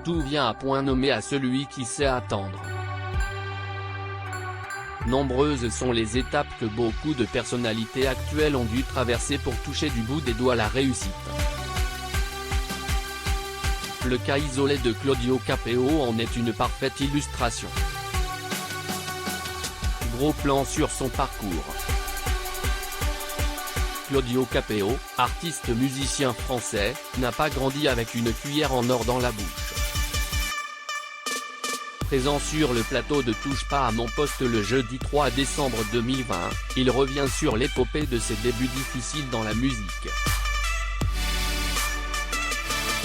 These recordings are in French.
tout vient à point nommé à celui qui sait attendre. Nombreuses sont les étapes que beaucoup de personnalités actuelles ont dû traverser pour toucher du bout des doigts la réussite. Le cas isolé de Claudio Capéo en est une parfaite illustration. Gros plan sur son parcours. Claudio Capéo, artiste musicien français, n'a pas grandi avec une cuillère en or dans la bouche. Présent sur le plateau de Touche pas à mon poste le jeudi 3 décembre 2020, il revient sur l'épopée de ses débuts difficiles dans la musique.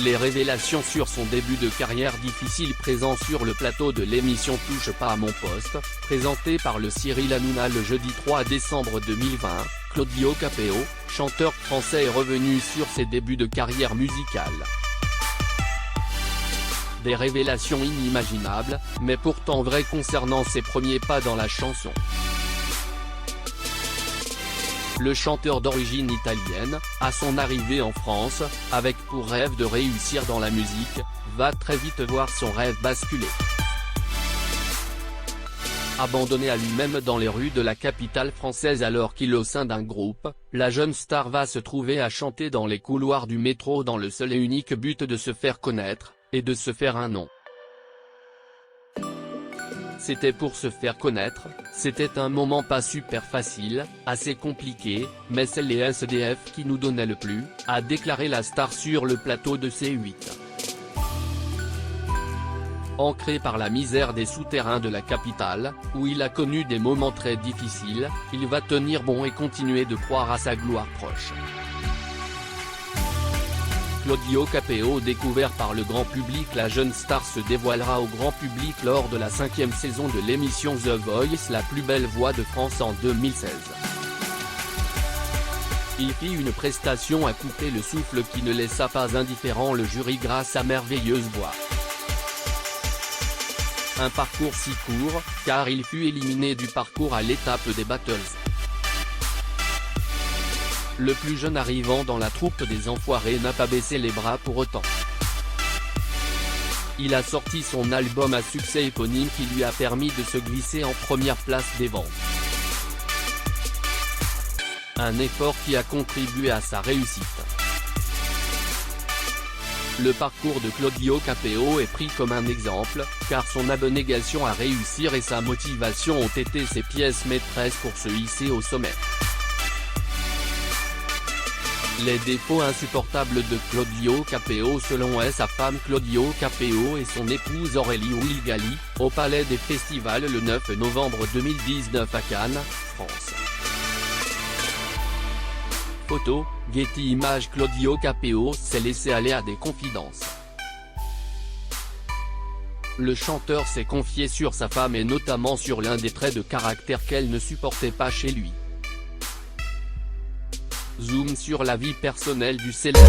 Les révélations sur son début de carrière difficile présent sur le plateau de l'émission Touche pas à mon poste, présentée par le Cyril Hanouna le jeudi 3 décembre 2020, Claudio Capéo, chanteur français est revenu sur ses débuts de carrière musicale. Des révélations inimaginables, mais pourtant vraies concernant ses premiers pas dans la chanson. Le chanteur d'origine italienne, à son arrivée en France, avec pour rêve de réussir dans la musique, va très vite voir son rêve basculer. Abandonné à lui-même dans les rues de la capitale française alors qu'il au sein d'un groupe, la jeune star va se trouver à chanter dans les couloirs du métro dans le seul et unique but de se faire connaître, et de se faire un nom. C'était pour se faire connaître, c'était un moment pas super facile, assez compliqué, mais c'est les SDF qui nous donnaient le plus, a déclaré la star sur le plateau de C8. Ancré par la misère des souterrains de la capitale, où il a connu des moments très difficiles, il va tenir bon et continuer de croire à sa gloire proche. Claudio Capéo découvert par le grand public. La jeune star se dévoilera au grand public lors de la 5e saison de l'émission The Voice, la plus belle voix de France en 2016. Il fit une prestation à couper le souffle qui ne laissa pas indifférent le jury grâce à merveilleuse voix. Un parcours si court, car il fut éliminé du parcours à l'étape des battles. Le plus jeune arrivant dans la troupe des Enfoirés n'a pas baissé les bras pour autant. Il a sorti son album à succès éponyme qui lui a permis de se glisser en première place des ventes. Un effort qui a contribué à sa réussite. Le parcours de Claudio Capéo est pris comme un exemple, car son abnégation à réussir et sa motivation ont été ses pièces maîtresses pour se hisser au sommet. Les défauts insupportables de Claudio Capéo selon sa femme Claudio Capéo et son épouse Aurélie Wilgali, au Palais des Festivals le 9 novembre 2019 à Cannes, France. Photo, Getty Images. Claudio Capéo s'est laissé aller à des confidences. Le chanteur s'est confié sur sa femme et notamment sur l'un des traits de caractère qu'elle ne supportait pas chez lui. Zoom sur la vie personnelle du célèbre.